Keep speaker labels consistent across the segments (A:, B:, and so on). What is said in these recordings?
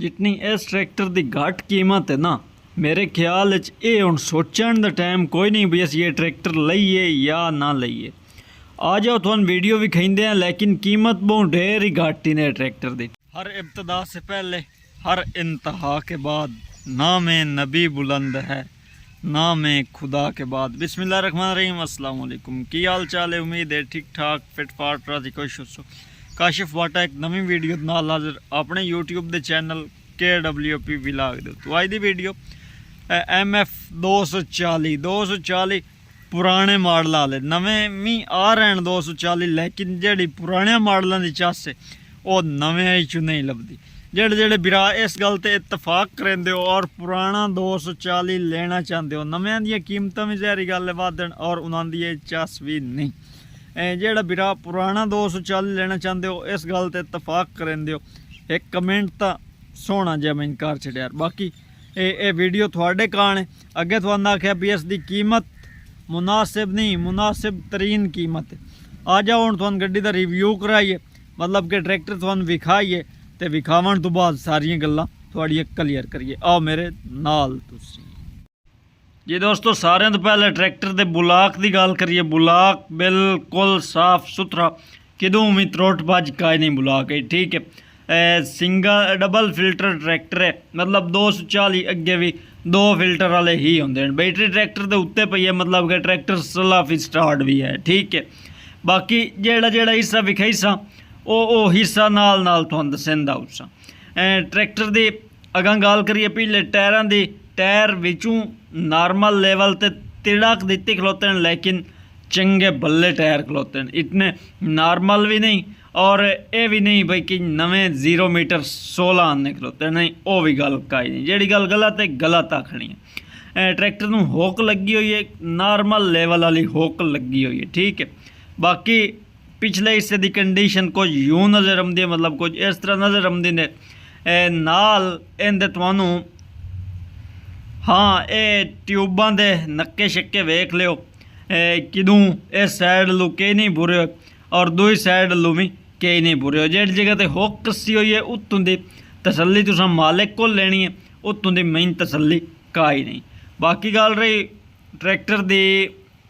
A: जितनी इस ट्रैक्टर की घट कीमत है ना, मेरे ख्याल ये हुण सोचण दा टाइम कोई नहीं भी असीं ये ट्रैक्टर लईए या ना लईए। आ जाओ तुहानूं वीडियो भी खाइंदे हैं, लेकिन कीमत बहुत ढेर ही घट ही ने ट्रैक्टर दी। हर इब्तदा से पहले, हर इंतहा के बाद, नाम नबी बुलंद है, नाम खुदा के बाद। बिस्मिल्लाहिर्रहमानिर्रहीम। अस्सलाम वालेकुम। की हाल चाल है? उम्मीद है ठीक ठाक फिट फाट राजी कोशिश हो। काशिफ वाटा एक नवी वीडियो नाल हाजिर अपने यूट्यूब के चैनल KWP विलाग दे। तो अज की वीडियो MF 240 पुराने मॉडल वाले, नवें भी आ रहे हैं 240, लेकिन जी पुराने मॉडलों की चस है वो नवे चू नहीं लभदी। जेड़े बिरा इस गल ते इतफाक करेंदे हो और पुराना 240 लेना चाहते हो, नव्यां दी कीमतां भी जहरी गल है वधन और उन्हां दी चस भी नहीं। जेड़ा बिरा पुराना 240 लेना चाहते हो इस गल ते इतफाक करेंदे हो, एक कमेंट तो सोहना जिहा मैं कर छड्या। बाकी ये वीडियो थोड़े कान है। अगे तुहानू आख्या भी इसकी कीमत मुनासिब नहीं, मुनासिब तरीन कीमत है। आ जाओ हुण तुहानू गड्डी दा रिव्यू कराइए, मतलब कि ट्रैक्टर तुहानू विखाइए ते विखावन तो बाद सारियां गल्लां तुहाड़ियां क्लीयर करिए। आओ मेरे नाल तुसीं जी दोस्तों। सारे तो पहले ट्रैक्टर के बुलाक की गल करिए। बुलाक बिल्कुल साफ सुथरा, किदों भी त्रोट भज का नहीं बुलाक है, ठीक है। सिंगल डबल फिल्टर ट्रैक्टर है, मतलब 240 अगे भी 2 फिल्टर वाले ही होंगे। बैटरी ट्रैक्टर के उत्ते पई है, मतलब कि ट्रैक्टर सेल्फ स्टार्ट भी है, ठीक है। बाकी जेड़ा हिस्सा विखाईसा वो हिस्सा नाल नाल तुहानूं दस्सदा उसा। ट्रैक्टर की अगां गल करिए पिछले टायरां दी, टायर विचों नॉर्मल लेवल ते तिड़क दित्ती खलोते हैं, लेकिन चंगे बल्ले टायर खलोते हैं। इतने नॉर्मल भी नहीं और ये भी नहीं भाई कि नवें 0 मीटर 16 आने खलोते हैं, नहीं वो भी गल काई नहीं। जेड़ी गल गलत है गलत आखनी है। ट्रैक्टर नूं होक लगी हुई है, नॉर्मल लेवल वाली होक लगी हुई है, ठीक है। बाकी पिछले हिस्से की कंडीशन कुछ यूँ नज़र आती है, मतलब कुछ इस तरह नज़र आती ने नाल इहदे तुहानूं। हाँ, ये ट्यूबां दे नक्के शक्के वेख लियो, किदों इस साइड लू कई नहीं बुरे और दूई साइड लू भी कई नहीं बुरे हो। जेड़ी जगह ते होक कसी हुई है उत्तों की तसल्ली तुसां मालिक को लेनी है, उत्तों की मेन तसल्ली काई नहीं। बाकी गल रही ट्रैक्टर की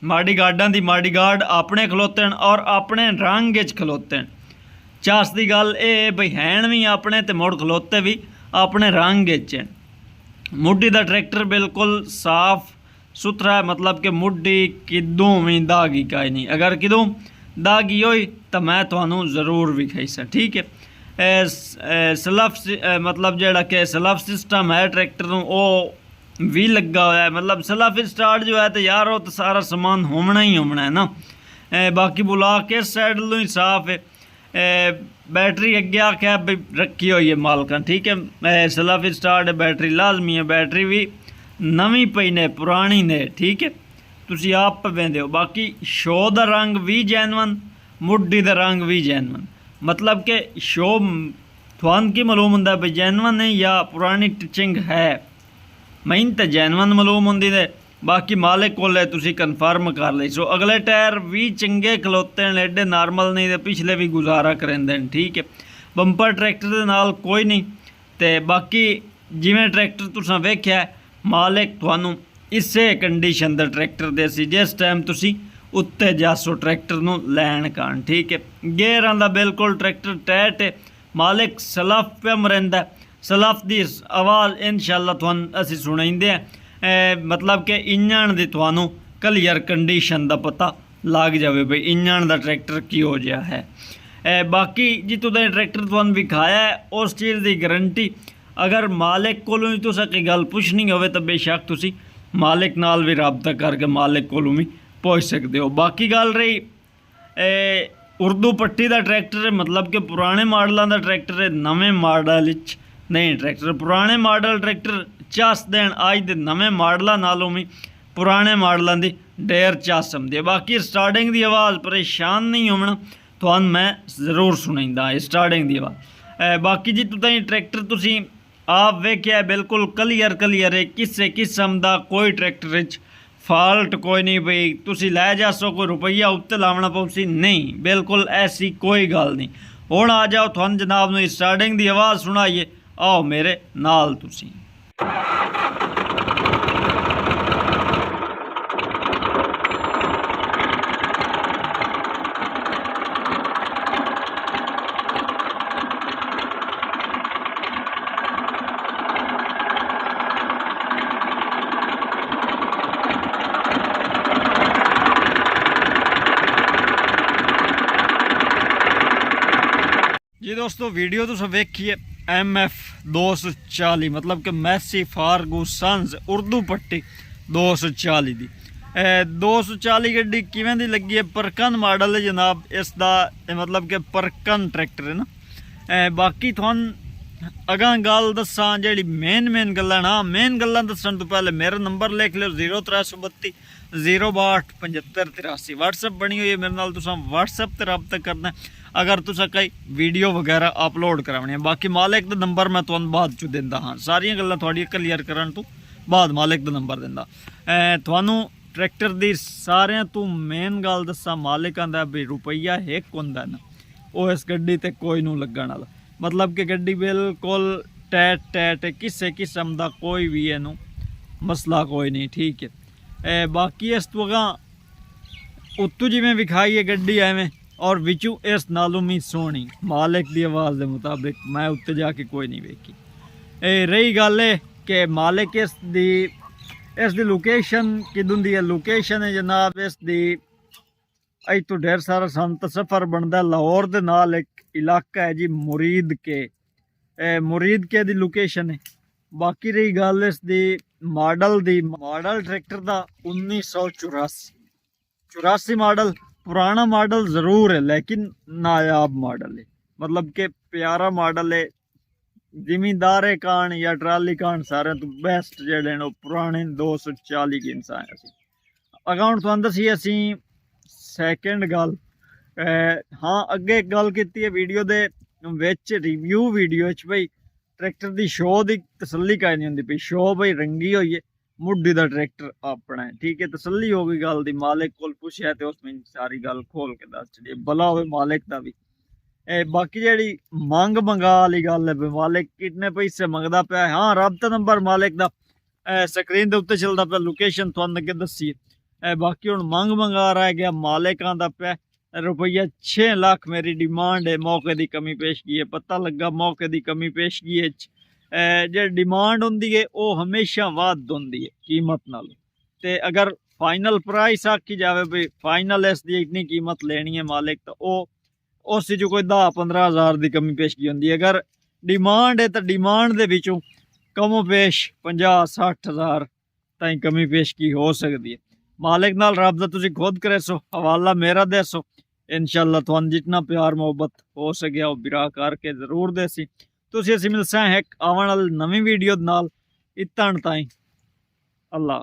A: माड़ी गार्डां दी, माड़ी गार्ड अपने खलोते हैं और अपने रंग च खलोते हैं। चास की गल ये बई हैन भी अपने ते मुड़ खलोते भी अपने रंग च। मुड्डी का ट्रैक्टर बिल्कुल साफ सुथरा है, मतलब कि मुड्डी किदों भी दागी का ही नहीं। अगर किदों दागी हुई तो मैं तुहानूं जरूर विखाईसा, ठीक है। सलफ मतलब जेड़ा कि सलफ सिस्टम है ट्रैक्टर नूं वो भी लगा हुआ है, मतलब सलफ स्टार्ट जो है तो यार वो तो सारा समान होना ही होना है ना। बाकी बुलाक इस साइड लो ही साफ है। बैटरी अगे आख्या भी रखी हुई है मालका, ठीक है। सलफ स्टार्ट है, बैटरी लाजमी है, बैटरी भी नवी पई ने पुरानी ने, ठीक है। तुसी आप पवेंदे हो। बाकी शो का रंग भी जैनवन, मुड्डी का रंग भी जैनवन, मतलब कि शो तुहानूं की मालूम हुंदा भी जैनवन है या पुरानी टिचिंग है। मैन तो जैनवन मालूम होंदी ने, बाकी मालिक कोले तुसी कन्फर्म कर ली। सो अगले टायर भी चंगे खलोते हैं, एडे नॉर्मल नहीं, तो पिछले भी गुजारा करेंदे हैं, ठीक है। बंपर ट्रैक्टर के नाल कोई नहीं। तो बाकी जिवें ट्रैक्टर तुसां वेख्या मालिक तुहानूं इसे कंडीशन का ट्रैक्टर दे सी जिस टाइम तुसी उत्ते जासो ट्रैक्टर नूं लैण कान, ठीक है। गेयरां दा बिल्कुल ट्रैक्टर टाइट है, मालिक सलफ पे मरिंदा। सलफ की आवाज़ इंशाअल्लाह तुहानूं असीं सुणाइंदे हैं, मतलब कि इंजन की तुहानूं क्लीयर कंडीशन का पता लग जाए भाई इंजन का ट्रैक्टर किहो जिहा है। बाकी जितों दा ट्रैक्टर तुहानूं विखाया है उस चीज़ की गारंटी अगर मालिक कोलों तुसां कोई गल पुछनी होवे तो बेशक तुसी मालिक नाल भी रबता करके मालिक कोलों भी पुछ सकते हो। बाकी गल रही उर्दू पट्टी का ट्रैक्टर है, मतलब कि पुराने मॉडलों का ट्रैक्टर है, नवे मॉडल नहीं ट्रैक्टर। पुराने मॉडल ट्रैक्टर चस देन अज के नवे मॉडलों नालों भी पुराने मॉडलों की ढेर चस आती है। बाकी स्टार्टिंग की आवाज़ परेशान नहीं होना, तुहानूं मैं जरूर सुनाइंदा स्टार्टिंग की आवाज़। बाकी जी तुसीं ट्रैक्टर तुसीं आप वेख्या बिल्कुल क्लीयर है, किसी किस्म का कोई ट्रैक्टर फॉल्ट कोई नहीं भाई तुसी लै जासो कोई रुपया उत्ते लावना पौसी, नहीं बिल्कुल ऐसी कोई गल नहीं। हुण आ जाओ तुहानूं जनाब नूं स्टार्टिंग की आवाज़ सुनाइए आओ मेरे नाल तुसी। जी दोस्तों वीडियो तुस वेखिए MF 240 मतलब कि मैसी फारगूसन्स उर्दू पट्टी 240 दी 240 गड्डी किवें दी लगी है। परकन मॉडल है जनाब इसका, मतलब कि परकन ट्रैक्टर है ना। बाकी थोन अगां गल दसा जी मेन गल्लां ना, मेन गल्लां दसन तो पहले मेरा नंबर लिख लो 0332 062 75 83। WhatsApp बनी हुई है मेरे नाल, तुसां WhatsApp ते रब्ता करना है अगर तुसा कई वीडियो वगैरह अपलोड करानी है। बाकी मालिक का नंबर मैं तुहानू बाद चो दिंदा हाँ, सारियां गल्लां थोड़ी क्लीयर करन तो बाद मालिक का नंबर दिंदा। तुहानू ट्रैक्टर दी सारियां तू मेन गल दसा, मालिक आंदा भी रुपया एक हुंदा ना, वो इस गड्डी ते कोई नू लगण वाला, मतलब कि गड्डी बिल्कुल टैट टैट है, किसी किस्म का कोई भी इनू मसला कोई नहीं, ठीक है। बाकी इस तो अगां उत्तू जिवें विखाई है गड्डी एवें और विचू इस नालों भी सोहनी मालिक की आवाज़ के मुताबिक मैं उत्ते जाके कोई नहीं वेखी। रही गल है कि मालिक इसकी लोकेशन किदों दी है, लोकेशन है जनाब इसकी अज तो ढेर सारा संत सफ़र बनता, लाहौर के नाल एक इलाका है जी मुरीद के दी लोकेशन है। बाकी रही गल इसकी मॉडल ट्रैक्टर का 1984 मॉडल, पुराना मॉडल जरूर है लेकिन नायाब मॉडल है, मतलब के प्यारा मॉडल है। जिमीदार कान या ट्राली कान सारे तो बेस्ट जेडे पुराने 240 के इंसान अकाउंट तो दसी असी सैकेंड गल। हाँ अगे एक गल की है वीडियो दे विच रिव्यू वीडियो भाई ट्रैक्टर की शो की तसली काई नहीं होंगी, शो भाई रंगी हुई है, मुड्डी का ट्रैक्टर अपना है, ठीक है। तसली हो गई गल दी, मालिक को पुछया तो उसमें सारी गल खोल के दस चढ़ी, भला हो मालिक का भी। बाकी जी मंगा वाली गल है, मालिक कितने पैसे मंगता पाया, हाँ रब्ता नंबर मालिक का स्क्रीन के उत्ते चलता पाया, लोकेशन तुहानू अगे दसी है। बाकी हुण मंगा रह गया, मालिक आंदा पाया रुपया 6 लाख मेरी डिमांड है, मौके की कमी पेशगी है। पता लगा मौके की कमी पेशगी है जो डिमांड होंदी है वो हमेशा वध होंदी है कीमत नालों, ते अगर फाइनल प्राइस आखी जाए भाई फाइनल इसकी इतनी कीमत लेनी है मालिक, तो वो उस जो कोई 10-15 हज़ार की कमी पेशगी होंदी है। अगर डिमांड है तो डिमांड के विचों कमो पेश 50-60 हज़ार ताई कमी पेशगी हो सकती है। मालिक नाल रब्ता तुसीं खुद करे सो, हवाला मेरा देसो, इंशाअल्लाह तुहानू जितना प्यार मुहब्बत हो सके वो बिरा करके जरूर देसी। तुसीं असीं मिलसां एक आवन वाली नवीं वीडियो नाल, इतण ताईं अल्लाह।